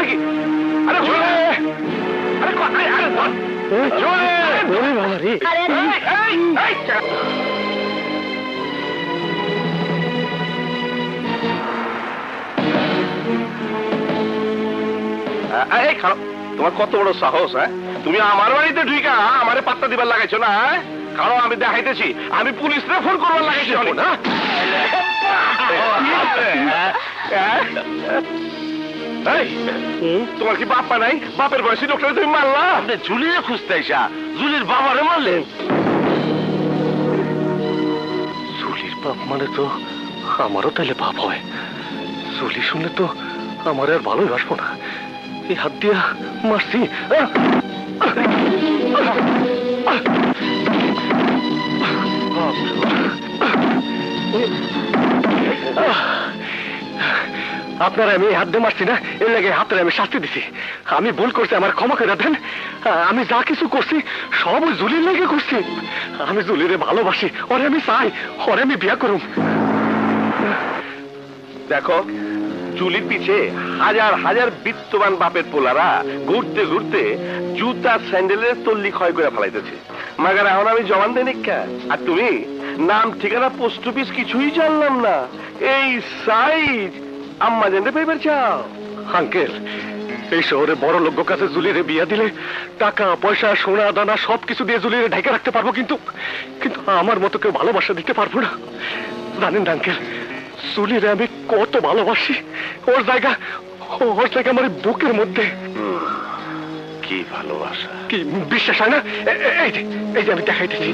করে কি? আরে জুলি, আরে কোথায়? আরে জুলি, ওরে বাবা রে, এই খারাপ, তোমার কত বড় সাহস? হ্যাঁ, তুমি আমার বাড়িতে ঢুকা আমারে পাত্তা দিবার লাগাইছো না? কারণ আমি দেখাইতেছি, আমি পুলিশে ফোন করবার লাগাইছি না। তোমার কি বাপ্পা নাই? বাপের বয়সী লোকটা তুমি মারলা? আপনি জুলিরে খুঁজতে আইসা জুলির বাবারে মারলেন? জুলির বাপ মানে তো আমারও তাহলে বাপ হয়। জুলি শুনলে তো আমার আর ভালোই বাসবো না। এই হাত দিয়া মারছি। আপনারা আমি হাত দিয়ে মারছি না, এর লাগে হাতের আমি শাস্তি দিছি। আমি ভুল করছি, আমার ক্ষমা করে দেন। আমি যা কিছু করছি সব ওই জুলির লাগে করছি। আমি জুলিরে ভালোবাসি, ওরে আমি চাই, ওরে আমি বিয়া করুম। দেখো, জুলির পিছে হাজার হাজার বিত্তবান বাপের পোলারা ঘুরতে ঘুরতে জুতা স্যান্ডেলের তল্লি ক্ষয় করে ফেলাইতেছে। মাগার এখন আমি জবান দেই নিকা, আর তুমি নাম ঠিকানা পোস্ট অফিস কিছুই জানলাম না, এই সাইজ আম্মা জানতে পেয়ে চাও? আঙ্কেল, এই শহরে বড় লোক কাছে জুলিরে বিয়া দিলে টাকা পয়সা সোনা দানা সবকিছু দিয়ে জুলিরে ঢেকে রাখতে পারবো, কিন্তু কিন্তু আমার মতো কেউ ভালোবাসা দিতে পারবো না। জানেন আঙ্কেল, জুলিরে আমি কত ভালোবাসি। ওর জায়গা আমার বুকের মধ্যে। কি ভালোবাসা, কি বিশ্বাস হয় না? এই যে আমি দেখাইতেছি।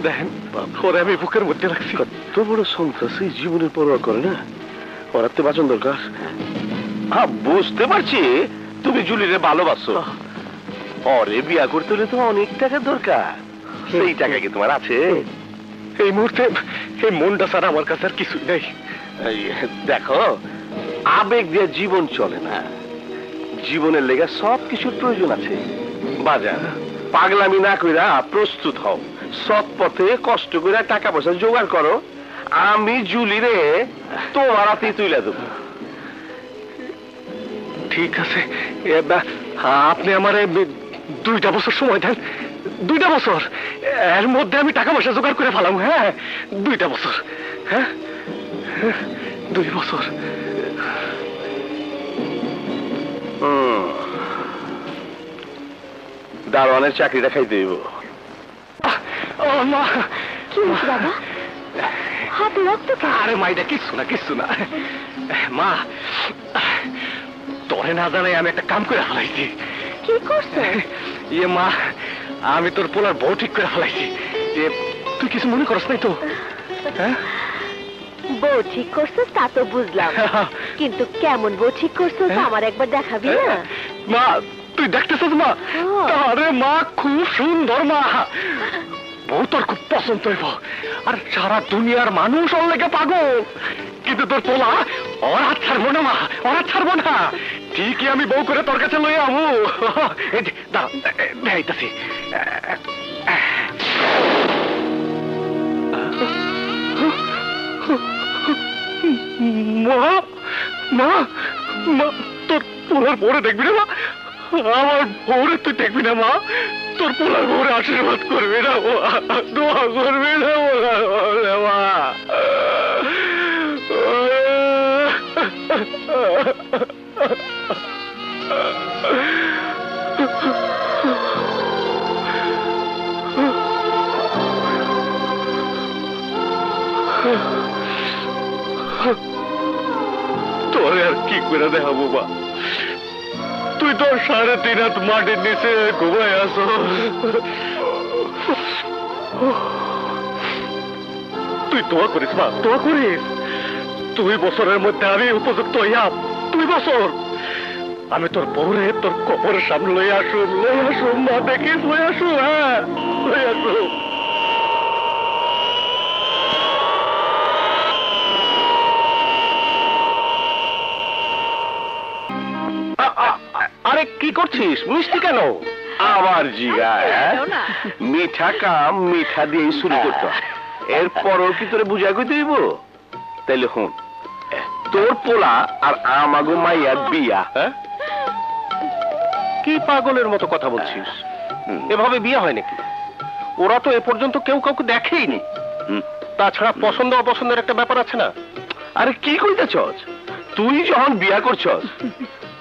দেখেন, ওরে আমি বুকের মধ্যে রাখছি। কত বড় সন্ত্রাসী, জীবনের পরোয়া করে না। ওর তো বাঁচন দরকার। বুঝতে পারছি তুমি জুলিরে ভালোবাসো। ওরে বিয়া করতে হলে তো অনেক টাকা দরকার। সেই টাকা কি তোমার আছে? এই মুহূর্তে এই মনটা ছাড়া আমার কাছে আর কিছুই নেই। দেখো, আবেগ দিয়ে জীবন চলে না, জীবনের লেগে সব কিছুর প্রয়োজন আছে। বাজার পাগলামি না কইরা প্রস্তুত হও, সৎ পথে কষ্ট করে টাকা পয়সা জোগাড় করো। আমি জুলিরে তোমার হাতে তুলে দেবো। ঠিক আছে, আপনি আমার 2টা বছর সময় দেন। 2টা বছর, এর মধ্যে আমি টাকা পয়সা জোগাড় করে ফেলাম। হ্যাঁ, 2টা বছর। হ্যাঁ, 2 বছর। দারোয়ানের চাকরিটা খাইতে দিব। কি হয়েছে বাবা? হাতে রক্ত? আরে মাইটা কিচ্ছু না, কিচ্ছু না। মা, তোরে না জানাই আমি একটা কাম করে ফেলাইছি। কি করছে? ইয়ে মা, আমি তোর পোলার বউ ঠিক করে ফেলাইছি। তুই কিছু মনে করস নাই তো? হ্যাঁ, বউ ঠিক করছো তা তো বুঝলাম, কিন্তু কেমন বউ ঠিক করছো তা আমার একবার দেখাবি না? মা, তুই দেখতেছিস মা? আরে মা, খুব সুন্দর মা। বউ তোর খুব পছন্দ হইব, আর সারা দুনিয়ার মানুষ ওর লেগে পাগল। কিন্তু তোর পোলা ওর হাত ছাড়বো না মা, ওর হাত ছাড়বো না। ঠিকই আমি বউ করে তোর কাছে লই আমু। দেখাইতাছি। মা, মা, মা, তোর পোলার বউরে দেখবি না মা? আমার বউরে তুই দেখবি না মা? তোর পোলার বউরে আশীর্বাদ করবি না, দোয়া করবি না মা? তোরে আর কি করে দেখাবো মা? তুই তো 3.5 হাত মাটির নিচে ঘুমাই আছো। তুই দোয়া করিস মা, দোয়া করিস। 2 বছরের মধ্যে আমি উপযুক্ত হইয়া 2 বছর আমি তোর বউরে তোর কবরের সামনে লই আসুন মা, দেখিস লই আসু। হ্যাঁ, লই আসু। আরে কি করছিস? মিষ্টি কেন? আমার জিগায় মিঠা কাম মিঠা দিয়েই শুরু করতে। এরপরও কি তোরে বুঝা কইতে হইব? তাইলে হুন, তোর পোলা আর আমাগো মাইয়ার বিয়া, হ্যাঁ? কি পাগলের মতো কথা বলছিস? এভাবে বিয়ে হয় নাকি? ওরা তো এ পর্যন্ত কেউ কাউকে দেখেইনি। তাছাড়া পছন্দ অপছন্দের একটা ব্যাপার আছে না? আরে কি কইতেছস? তুই যখন বিয়া করছস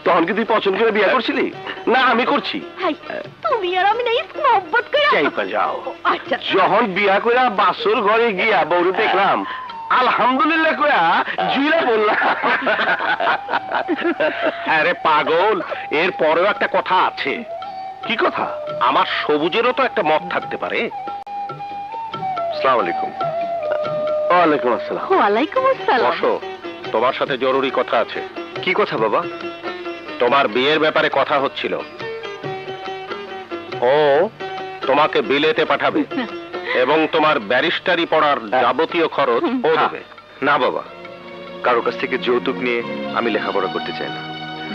তখন কি তুই পছন্দ করে বিয়া করছিলি, না আমি করছি? হাই, তুমি আর আমি না মহব্বত করে চাইপা যাও। আচ্ছা, যখন বিয়া কইরা বাসর ঘরে গিয়া বউরে দেখলাম, আলহামদুলিল্লাহ কইয়া জুইরা বললাম। আরে পাগল, এর পরেও একটা কথা আছে। কি কথা? আমার সবুজেরও তো একটা মত থাকতে পারে। আসসালামু আলাইকুম। ওয়ালাইকুম আসসালাম। ওয়ালাইকুম আসসালাম। বসো, তোমার সাথে জরুরি কথা আছে। কি কথা বাবা? তোমার বিয়ের ব্যাপারে কথা হচ্ছিল। ও তোমাকে বিলেতে পাঠাবে এবং তোমার ব্যারিস্টারি পড়ার যাবতীয় খরচ ও দেবে। না বাবা, কারোর কাছ থেকে যৌতুক নিয়ে আমি লেখাপড়া করতে চাই না।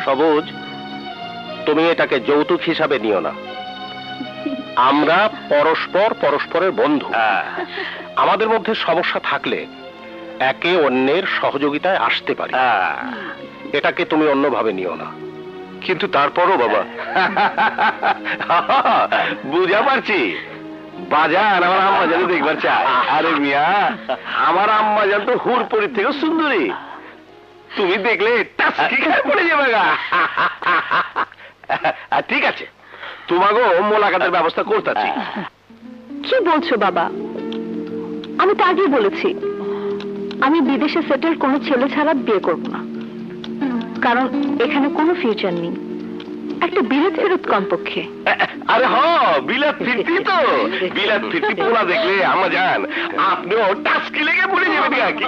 সবুজ, তুমি এটাকে যৌতুক হিসাবে নিও না। আমরা পরস্পরের বন্ধু। আমাদের মধ্যে সমস্যা থাকলে একে অন্যের সহযোগিতায় আসতে পারি। এটাকে তুমি অন্যভাবে নিও না। কিন্তু তারপরও বাবা, বুঝা পারছি বাজান আমার আম্মা জান দেখবার চায়। আরে মিয়া, আমার আম্মা জান তো হুরপুরির থেকে সুন্দরী, তুমি দেখলে টাস্কি খায় পড়ে যাবে গা। ঠিক আছে, তোমাকেও মোলাকাতের ব্যবস্থা করতেছি। কি বলছো বাবা? আমি তো আগেই বলেছি আমি বিদেশে সেটেল কোনো ছেলে ছাড়া বিয়ে করব না, কারণ এখানে কোনো ফিউচার নেই। একটা বিলেত ফেরত কমপক্ষে। আরে হ, বিলাত ফিরতি তো, বিলাত ফিরতি পোলা দেখলে আম্মা জান আপনিও টাস্কি লেগে পড়ে যাবেন গা। কি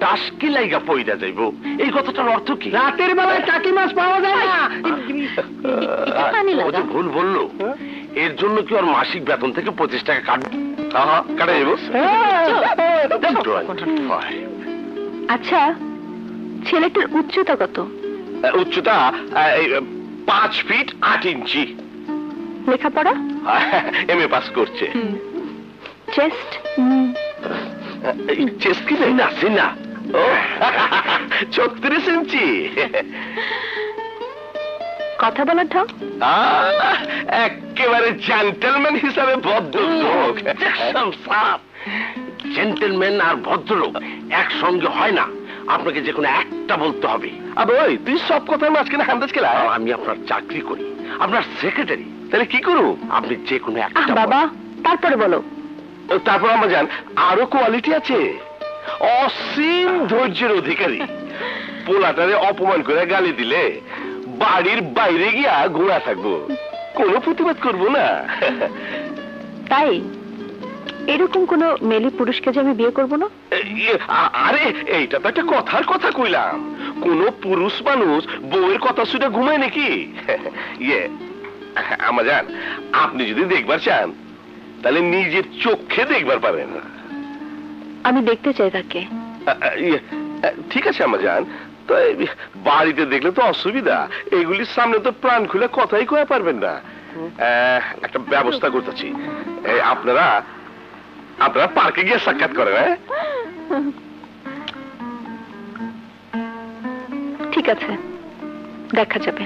টাস্কি লাইগা পইরা যাইব, এই কথাটার অর্থ কি? রাতের বেলায় টাকি মাছ পাওয়া যায় না। ও যে ভুল বললো, এর জন্য কি ওর মাসিক বেতন থেকে 25 টাকা কাটবে? কাটা যাবো। আচ্ছা, ছেলেটার উচ্চতা কত? উচ্চতা 5 ফিট 8 ইঞ্চি। লেখাপড়া? এমএ পাস করছে। চেস্ট? চেস্ট কি না না, 36 ইঞ্চি। কথা বলার ঢং? একেবারে জেন্টলম্যান হিসাবে ভদ্রলোক। জেন্টলম্যান আর ভদ্রলোক একসঙ্গে হয় না, আপনাকে যে কোনো একটা বলতে হবে। আবে ওই, তুই সব কথার মাঝখানে হান্দাজ খেলা? আমি আপনার চাকরি করি, আপনার সেক্রেটারি। তাহলে কি করু? আপনি যে কোনো একটা বাবা, তারপরে বলো। তারপর আমার জান আরো কোয়ালিটি আছে, অসীম ধৈর্যের অধিকারী। পোলাটারে অপমান করে গালি দিলে বাড়ির বাইরে গিয়া ঘোরা থাকবো, কোনো প্রতিবাদ করবো না। তাই এরকম কোন মেলি পুরুষকে যে আমি বিয়ে করবো না? আরে এইটা তো একটা কথার কথা কইলাম, কোন পুরুষ মানুষ বউয়ের কথা শুনে ঘুমায় নাকি? আমার জান, আপনি যদি দেখবার চান তাহলে নিজের চোখে দেখবার পারেন। আমি দেখতে চাই তাকে। ঠিক আছে আমার জান, তো বাড়িতে দেখলে তো অসুবিধা, এগুলির সামনে তো প্রাণ খুলে কথাই কয়ে পারবেন না। একটা ব্যবস্থা করতেছি, আপনারা পার্কে গিয়ে সাক্ষাৎ করেন। ঠিক আছে, দেখা যাবে।